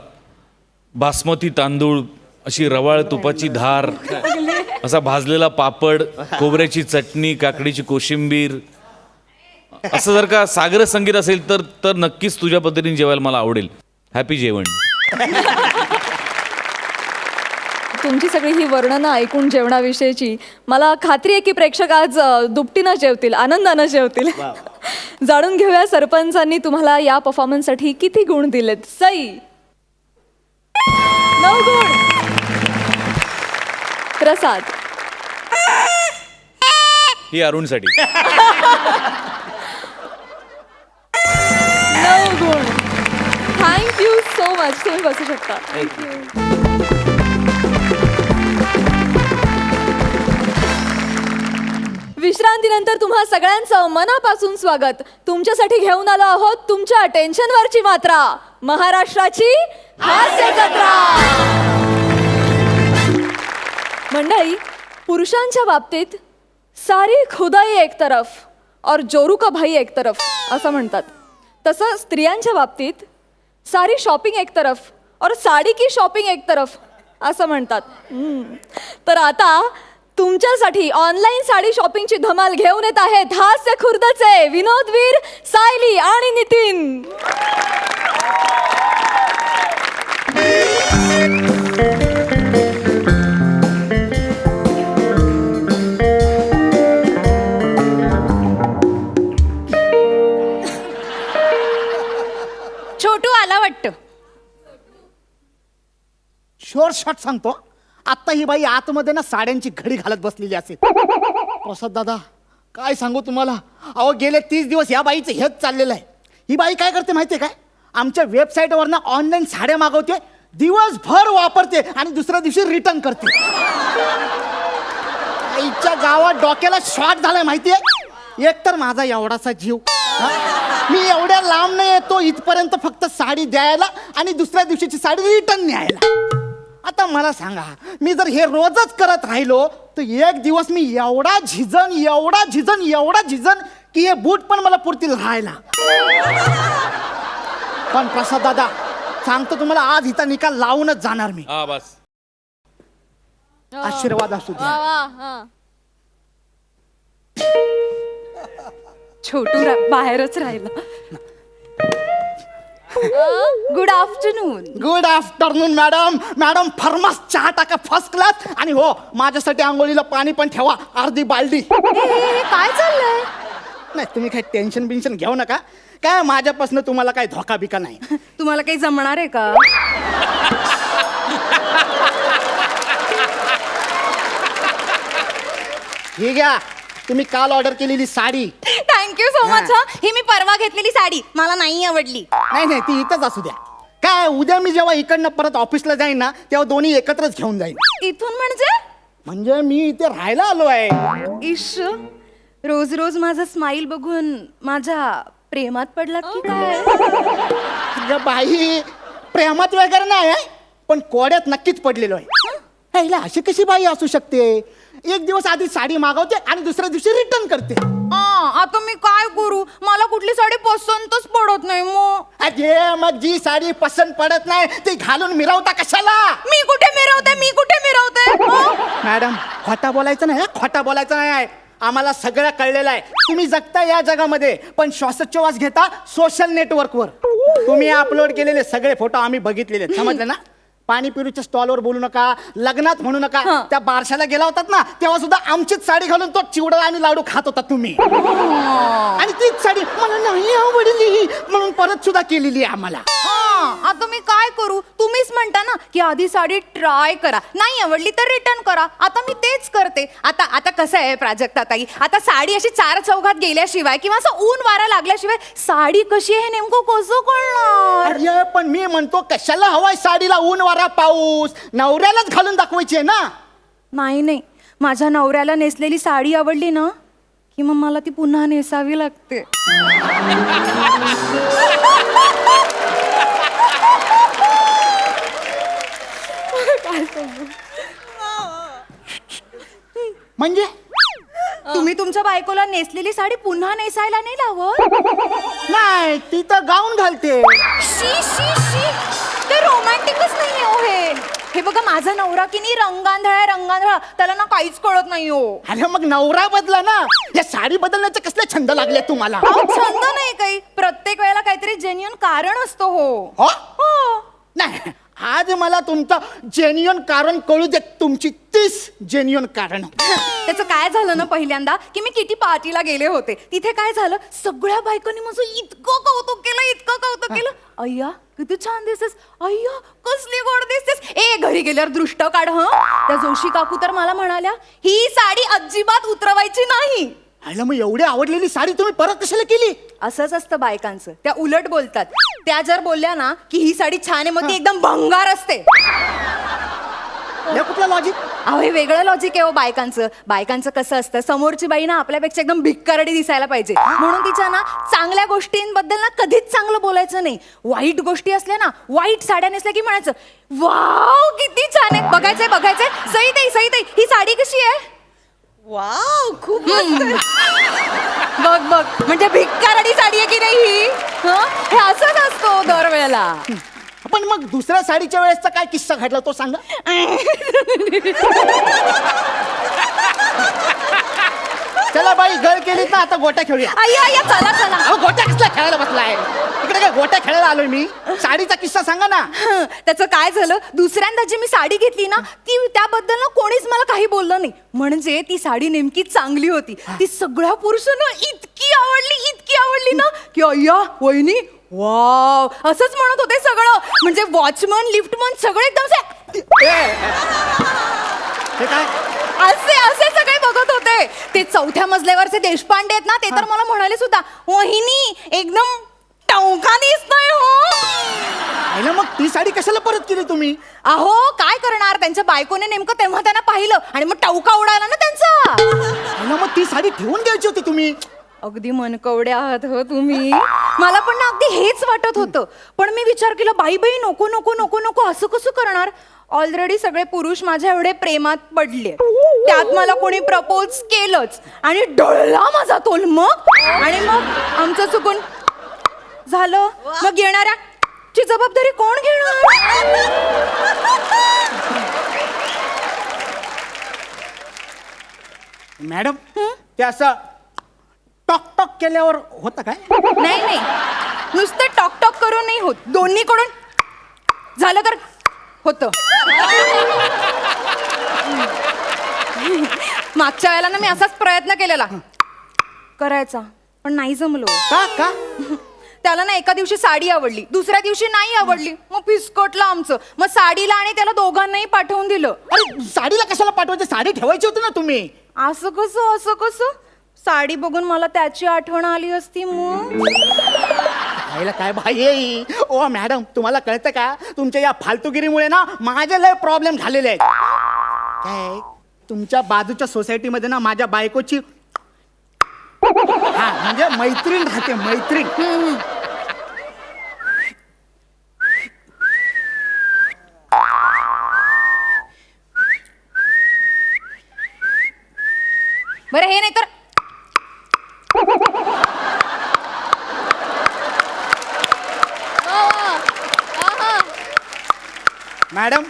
बासमती तांदूळ, अशी रवाळ तुपाची धार, असा भाजलेला पापड, खोबऱ्याची चटणी, काकडीची कोशिंबीर, असं जर का सागर संगीत असेल तर नक्कीच तुझ्या पद्धतीने जेवायला मला आवडेल. हॅपी जेवण. तुमची सगळी ही वर्णनं ऐकून जेवणाविषयीची मला खात्री आहे की प्रेक्षक आज दुपटीनं जेवतील, आनंदानं जेवतील. जाणून घेऊया सरपंचांनी तुम्हाला या परफॉर्मन्ससाठी किती गुण दिलेत. सई 9 गुण. प्रसाद ही अरुणसाठी. 9 गुण. Thank you so much. तुम्ही बसू शकता. विश्रांतीनंतर तुम्हा सगळ्यांचं मनापासून स्वागत. तुमच्यासाठी घेऊन आलो आहोत तुमच्या टेन्शनवरची मात्रा, महाराष्ट्राची हास्य जत्रा. मंडळी, पुरुषांच्या बाबतीत सारी खुदाई एक तरफ और जोरू का भाई एक तरफ असं म्हणतात. तसं स्त्रियांच्या बाबतीत सारी शॉपिंग एक तरफ और साडी की शॉपिंग एक तरफ असं म्हणतात. तर आता तुमच्यासाठी ऑनलाईन साडी शॉपिंगची धमाल घेऊन येत आहेत हास्य खुर्दचे विनोदवीर सायली आणि नितीन. छोटू आला वाटतं. शोर शॉट सांगतो, आत्ता ही बाई आतमध्ये ना साड्यांची घडी घालत बसलेली असेल. प्रसाद दादा काय सांगू तुम्हाला, अहो गेले 30 दिवस या बाईचं हेच चाललेलं आहे. ही बाई काय करते माहितीये काय, आमच्या वेबसाईटवर ना ऑनलाईन साड्या मागवते, दिवसभर वापरते आणि दुसऱ्या दिवशी रिटर्न करते. आईच्या गावात डोक्याला शॉट झालाय माहितीये. एकतर माझा एवढासा जीव, हा? मी एवढ्या लांब नाही येतो इथपर्यंत फक्त साडी द्यायला आणि दुसऱ्या दिवशीची साडी रिटर्न न्यायला. आता मला सांगा, मी जर हे रोजच करत राहिलो तर एक दिवस मी एवढा झिजन की हे बूट पण मला पुरतील राहायला. पण प्रसाद दादा सांगतो तुम्हाला, आज हिचा निकाल लावूनच जाणार मी. हा बस. आशीर्वाद असू द्या. छोटू बाहेरच राहिला. Good afternoon. Good afternoon madam. Madam फर्मास चहा टाका फर्स्ट क्लास, आणि हो माझ्यासाठी आंघोळीला पाणी पण ठेवा, अर्धी बालडी. काय चाललंय? नाही तुम्ही काही टेन्शन बिन्शन घेऊ नका, काय माझ्यापासून तुम्हाला काही धोका बिका नाही. तुम्हाला काही जमणार आहे का? हे घ्या, तुम्ही काल ऑर्डर केलेली साडी. Thank you so much. ही मी परवा घेतलेली साडी मला नाही आवडली. नाही ती इथंच असू द्या. काय उद्या मी जेव्हा इकडनं परत ऑफिसला जाईन ना, तेव्हा दोन्ही एकत्रच घेऊन जाईन. इथून म्हणजे मी इथे राहायला आलो आहे. इश, रोज रोज माझा स्माइल बघून माझ्या प्रेमात पडलात की काय? अगं बाई, प्रेमात वगैरे नाही आहे, पण कोड्यात नक्कीच पडलेलो आहे. ह्याला अशी कशी बाई असू शकते, एक दिवस आधी साडी मागवते आणि दुसऱ्या दिवशी रिटर्न करते. आता मी काय करू, मला कुठली साडी पसंतच पडत नाही. मग जी साडी पसंत पडत नाही ती घालून मिरवता कशाला? मी कुठे मिरवते? मॅडम खोटा बोलायचं नाही, खोटा बोलायचं नाही. आम्हाला सगळं कळलेलं आहे. तुम्ही जगता या जगामध्ये, पण श्वासोच्छवास घेता सोशल नेटवर्कवर. तुम्ही अपलोड केलेले सगळे फोटो आम्ही बघितलेले, समजलं ना? पाणीपुरीच्या स्टॉलवर बोलू नका, लग्नात म्हणू नका. त्या बारशाला गेला होतात ना, तेव्हा सुद्धा आमचीच साडी घालून तो चिवडा आणि लाडू खात होता तुम्ही. आणि तीच साडी मला नाही आवडली म्हणून परत सुद्धा केलेली आहे आम्हाला. आता मी काय करू? तुम्हीच म्हणता ना की आधी साडी ट्राय करा, नाही आवडली तर रिटर्न करा. आता मी तेच करते. आता कसं आहे प्राजक्ता ताई, आता साडी अशी 4 चौघात गेल्याशिवाय किंवा असं ऊन वारा लागल्याशिवाय साडी कशी आहे नेमकं कसं कळणार? अरे पण मी म्हणतो कशाला हवाय साडीला ऊन वारा पाऊस, नवऱ्यालाच घालून दाखवायची आहे ना. नाही, माझ्या नवऱ्याला नेसलेली साडी आवडली ना की मग मला ती पुन्हा नेसावी लागते. म्हणजे तुम्ही तुमच्या बायकोला नेसलेली साडी पुन्हा नेसायला नाही लावत? नाही, ती तर गाऊन घालते. शी, ते रोमॅन्टिकच नाही हो हे बघा, माझा नवरा की नाही रंगांधळा, त्याला ना काहीच कळत नाही हो. अरे मग नवरा बदला ना. या साडी बदलण्याचे कसले छंद लागले तुम्हाला अहो, छंद नाही काही, प्रत्येक वेळेला काहीतरी जेन्युन कारण असतो हो नाही आज मला तुमचं जेन्युन कारण कळू दे तुमची 30 जेन्युन कारण त्याचं काय झालं ना, पहिल्यांदा की मी किटी पार्टीला गेले होते. तिथे काय झालं, सगळ्या बायकांनी माझं इतकं कौतुक केलं. अय्या किती छान दिसतेस, अय्या कसली गोड दिसतेस, ए घरी गेल्यावर दृष्ट काढ. त्या जोशी काकू तर मला म्हणाल्या, ही साडी अजिबात उतरवायची नाही. आयला मग एवढी आवडलेली साडी तुम्ही परत कशाला केली असंच असतं बायकांचं, त्या उलट बोलतात. त्या जर बोलल्या ना की ही साडी छान आहे, मग ती एकदम भंगार असते. हे कुठलं लॉजिक अहो हे वेगळं लॉजिक आहे हो बायकांचं. बायकांचं कसं असतं, समोरची बाई ना आपल्यापेक्षा एकदम भिक्कारडी दिसायला पाहिजे, म्हणून तिच्या ना चांगल्या गोष्टींबद्दल ना कधीच चांगलं बोलायचं नाही. वाईट गोष्टी असल्या ना, वाईट साड्या नेसल्या की म्हणायचं वाव किती छान आहे, बघायचंय. सई ताई ही साडी कशी आहे? वाव खूप मस्त. बघ म्हणजे भिक्कारडी साडी आहे की नाही ही? हे असंच असतो दरवेळेला. पण मग दुसऱ्या साडीच्या वेळेसचा काय किस्सा घडला तो सांगा चला बाई गळ केलीत ना, आता गोट्या खेळूया. अय्या चला अहो गोट्या कसला खेळायला बसलाय इकडे? काय गोट्या खेळायला आलोय मी? साडीचा किस्सा सांगा ना. त्याचं काय झालं, दुसऱ्यांदा जी मी साडी घेतली ना, ती त्याबद्दल ना कोणीच मला काही बोललं नाही. म्हणजे ती साडी नेमकी चांगली होती. ती सगळ्या पुरुषांना इतकी आवडली ना की अय्या वहिनी वाव असंच म्हणत होते सगळं. म्हणजे वॉचमन लिफ्टमन सगळे एकदम हे काय असे सगळे बघत होते. ते 4थ्या मजल्यावरचे देशपांडे आहेत ना, ते तर मला म्हणाले सुद्धा, वहिनी एकदम टवका दिसतोय हो. आयला मग ती साडी कशाला परत केली तुम्ही? अहो काय करणार, त्यांच्या बायकोने नेमकं तेव्हा त्यांना पाहिलं आणि मग टवका उडाला ना त्यांचा. आयला मग ती साडी ठेवून द्यायची होती तुम्ही. अगदी मनकवडे आहात हो तुम्ही. मला पण ना अगदी हेच वाटत होतं, पण मी विचार केला बाई नको असं कसं करणार. ऑलरेडी सगळे पुरुष माझ्या एवढे प्रेमात पडले, त्यात मला कोणी प्रपोज केलंच आणि डळला माझा तोल. मग आमचं चुकून झालं, मग येणाऱ्याची जबाबदारी कोण घेणार? मॅडम ते असं टॉक केल्यावर होतं काय? नाही नुसतं टॉक करून नाही होत, दोन्हीकडून झालं तर होतं. मागच्या वेळेला ना मी असाच प्रयत्न केलेला करायचा, पण नाही जमलो. का त्याला ना एका दिवशी साडी आवडली, दुसऱ्या दिवशी नाही आवडली, मग फिसकटलं आमचं. मग साडीला आणि त्याला दोघांनाही पाठवून दिलं. अरे साडीला कशाला पाठवायची? साडी ठेवायची होती ना तुम्ही. असं कसं साडी बघून मला त्याची आठवण आली असती मग. आईला काय भाई ओ मॅडम तुम्हाला कळतं का, तुमच्या या फालतुगिरीमुळे ना माझे लय प्रॉब्लेम झालेले आहेत. काय तुमच्या बाजूच्या सोसायटीमध्ये ना माझ्या बायकोची म्हणजे मैत्रीण राहते, मैत्रीण. बरं हे नाही तर मॅडम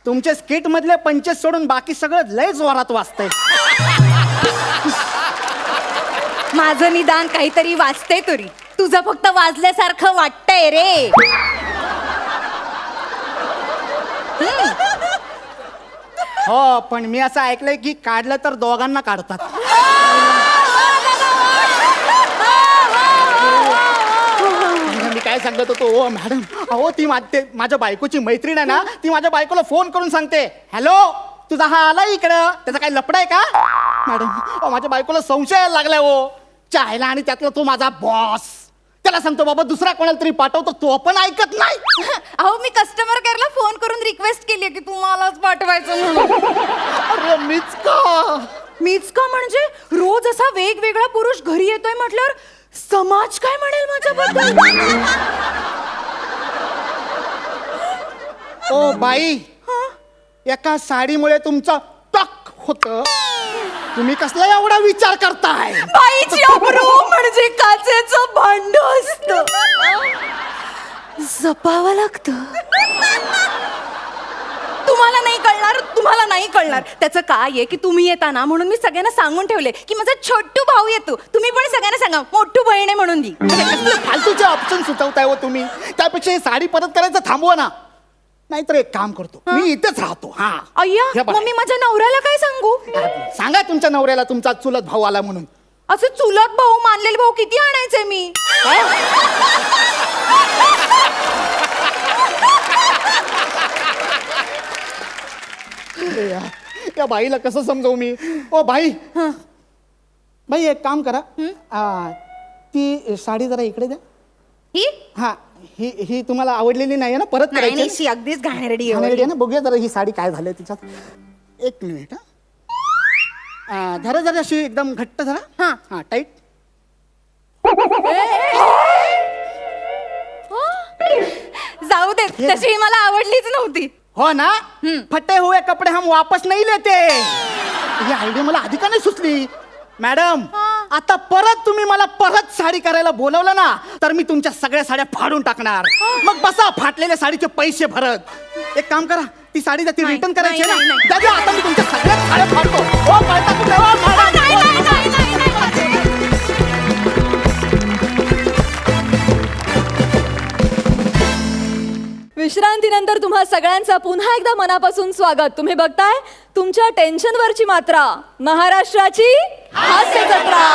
तुमचे स्किट मधले पंचेस सोडून बाकी सगळं लय जोरात वाजतंय. माझं निदान काहीतरी वाचते तरी, तुझं फक्त वाजल्यासारखं वाटतंय रे. हो पण मी असं ऐकलंय की काढलं तर दोघांना काढतात. मी काय सांगत होतो ओ मॅडम, अहो ती माझ्या बायकोची मैत्रीण आहे ना, ती माझ्या बायकोला फोन करून सांगते, हॅलो तुझा हा आला इकडं, त्याचा काही लफडा आहे का? मॅडम अहो माझ्या बायकोला संशय यायला लागलाय हो चायला, आणि त्यातला तो माझा बॉस. त्याला सांगतो बाबा दुसरा कोणाला तरी पाठवतो, तो पण ऐकत नाही. अहो मी कस्टमर केअरला फोन करून रिक्वेस्ट केली की तुम्हालाच पाठवायचं म्हणून. अरे मीच का म्हणजे रोज असा वेगवेगळा पुरुष घरी येतोय म्हटल्यावर समाज काय म्हणेल माझ्याबद्दल? ओ बाई एका साडीमुळे तुमचं टक होत, तुम्ही कसला एवढा विचार करताय? बाईची अब्रू म्हणजे काचेचं भांड असतं, जपावं लागतं. तुम्हाला नाही कळणार, तुम्हाला नाही कळणार. त्याचं काय आहे की तुम्ही येता ना म्हणून मी सगळ्यांना सांगून ठेवले की माझा छोटू भाऊ येतो. तुम्ही पण सगळ्यांना सांगा मोठू बहीण आहे म्हणून दी. फालतूचे ऑप्शन सुचवताय हो तुम्ही. त्यापेक्षा ही साडी परत करायचं थांबवा ना. नाहीतर एक काम करतो, मी इथेच राहतो. हा अय्या हे बघा. मग मी माझ्या नवऱ्याला काय सांगू? सांगा तुमच्या नवऱ्याला तुमचा चुलत भाऊ आला म्हणून. असं चुलत भाऊ मानलेले भाऊ किती आणायचे मी? अरे यार, त्या बाईला कसं समजावू मी. ओ बाई, बाई एक काम करा, ती साडी जरा इकडे द्या. ही हा ही ही तुम्हाला आवडलेली नाही ना, परत नाही करायची शी अगदीच घाणेरडी आहे. घाणेरडी आहे ना. बघूया जरा ही साडी काय झालंय तिच्यात. एक मिनिट हा. धरा जरा अशी एकदम घट्ट धरा. हा. हा टाईट. जाऊ दे, तशी ही मला आवडलीच नव्हती. हो ना. फटे हुए कपडे हम वापस नहीं लेते. ही आयडिया मला आधी का नाही सुचली. मॅडम आता परत तुम्ही मला परत साडी करायला बोलवलं ना तर मी तुमच्या सगळ्या साड्या फाडून टाकणार. मग बसा फाटलेल्या साडीचे पैसे भरत. एक काम करा, ती साडी ती नाही, रिटर्न करायची नाही, ना. नाही, द्या, द्या, आता मी तुमच्या सगळ्या साड्या फाडतो. हो पळता कुठे हो, मॅडम? विश्रांतीनंतर तुम्हा सगळ्यांचं पुन्हा एकदा मनापासून स्वागत. तुम्ही बघताय तुमच्या टेन्शनवरची मात्रा, महाराष्ट्राची हास्य जत्रा.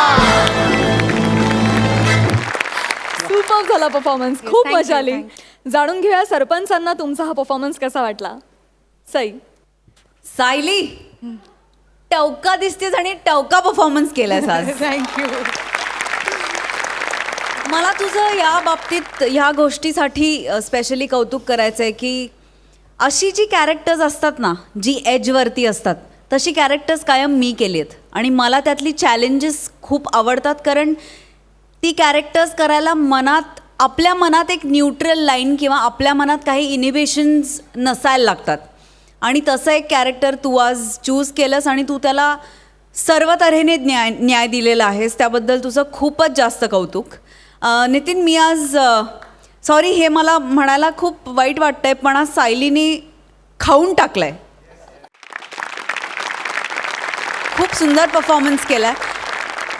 सुपर झाला परफॉर्मन्स, खूप thank you, मजा आली. जाणून घेऊया सरपंचांना तुमचा हा परफॉर्मन्स कसा वाटला. सई, सायली टवका दिसतेस आणि टवका परफॉर्मन्स केलास आज. थँक्यू. मला तुझं या बाबतीत ह्या गोष्टीसाठी स्पेशली कौतुक करायचं आहे की अशी जी कॅरेक्टर्स असतात ना, जी एजवरती असतात, तशी कॅरेक्टर्स कायम मी केली आहेत आणि मला त्यातली चॅलेंजेस खूप आवडतात. कारण ती कॅरेक्टर्स करायला आपल्या मनात एक न्यूट्रल लाईन किंवा आपल्या मनात काही इनिबिशन्स नसायला लागतात आणि तसं एक कॅरेक्टर तू आज चूज केलंस आणि तू त्याला सर्व तऱ्हेने न्याय दिलेला आहेस. त्याबद्दल तुझं खूपच जास्त कौतुक. नितीन, मी आज सॉरी हे मला म्हणायला खूप वाईट वाटतंय पण आज सायलीने खाऊन टाकलंय. खूप सुंदर परफॉर्मन्स केलाय.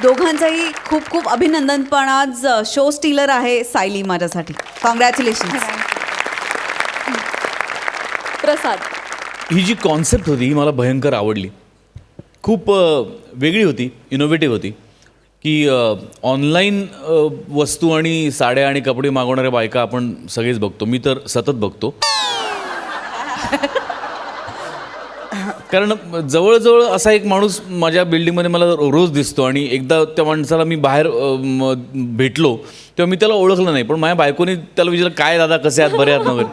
दोघांचंही खूप खूप अभिनंदन. पण आज शो स्टीलर आहे सायली माझ्यासाठी. कॉंग्रॅच्युलेशन. प्रसाद, ही जी कॉन्सेप्ट होती ही मला भयंकर आवडली. खूप वेगळी होती, इनोव्हेटिव्ह होती की ऑनलाईन वस्तू आणि साड्या आणि कपडे मागवणाऱ्या बायका आपण सगळेच बघतो. मी तर सतत बघतो. कारण जवळजवळ असा एक माणूस माझ्या बिल्डिंगमध्ये मला रोज दिसतो आणि एकदा त्या माणसाला मी बाहेर भेटलो तेव्हा मी त्याला ओळखलं नाही, पण माझ्या बायकोने त्याला विचारलं काय दादा कसे आहात, बरे आहात वगैरे.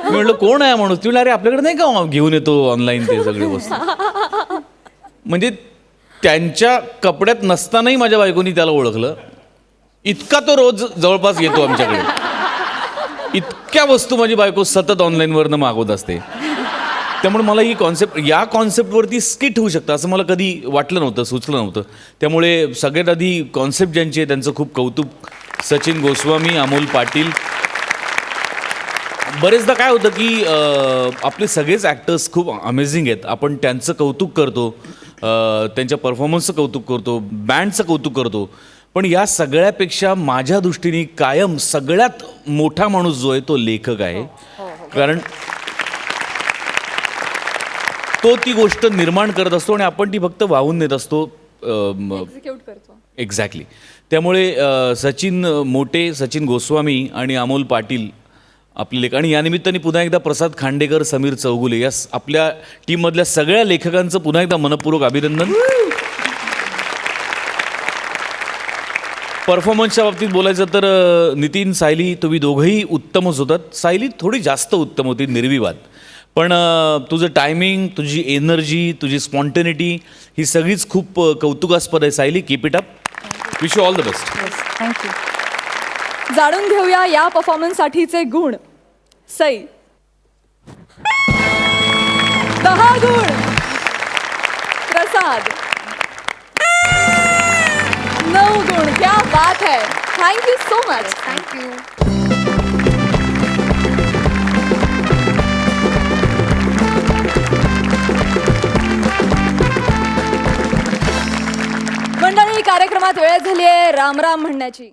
मी म्हटलं कोण आहे माणूस. ती म्हणलं अरे आपल्याकडे नाही का घेऊन येतो ऑनलाईन ते सगळे वस्तू. म्हणजे त्यांच्या कपड्यात नसतानाही माझ्या बायकोनी त्याला ओळखलं. इतका तो रोज जवळपास येतो आमच्याकडे. इतक्या वस्तू माझी बायको सतत ऑनलाईनवरनं मागवत असते. त्यामुळे मला ही या कॉन्सेप्टवरती स्किट होऊ शकतं असं मला कधी वाटलं नव्हतं, सुचलं नव्हतं. त्यामुळे सगळ्यात आधी कॉन्सेप्ट ज्यांची आहे त्यांचं खूप कौतुक. सचिन गोस्वामी, अमोल पाटील. बरेचदा काय होतं की आपले सगळेच ॲक्टर्स खूप अमेझिंग आहेत. आपण त्यांचं कौतुक करतो, त्यांच्या परफॉर्मन्सचं कौतुक करतो, बँडचं कौतुक करतो. पण या सगळ्यापेक्षा माझ्या दृष्टीने कायम सगळ्यात मोठा माणूस जो आहे तो लेखक आहे. कारण तो ती गोष्ट निर्माण करत असतो आणि आपण ती फक्त वाहून नेत असतो. एक्झिक्यूट करतो. एक्झॅक्टली. त्यामुळे सचिन मोटे, सचिन गोस्वामी आणि अमोल पाटील आपले लेखक. आणि या निमित्ताने पुन्हा एकदा प्रसाद खांडेकर, समीर चौगुले या आपल्या टीममधल्या सगळ्या लेखकांचं पुन्हा एकदा मनपूर्वक अभिनंदन. परफॉर्मन्सच्या बाबतीत बोलायचं तर नितीन, सायली तुम्ही दोघंही उत्तमच होतात. सायली थोडी जास्त उत्तम होती, निर्विवाद. पण तुझं टायमिंग, तुझी एनर्जी, तुझी स्पॉन्टेनिटी ही सगळीच खूप कौतुकास्पद आहे. Sayali, keep it up. Wish you all the best. Thank you. जाणून घेऊया या परफॉर्मन्ससाठीचे गुण. सई, 10 गुण. प्रसाद, 9 गुण. क्या बात है. Thank you so much. थँक्यू. वेळ झाली आहे राम राम म्हणण्याची.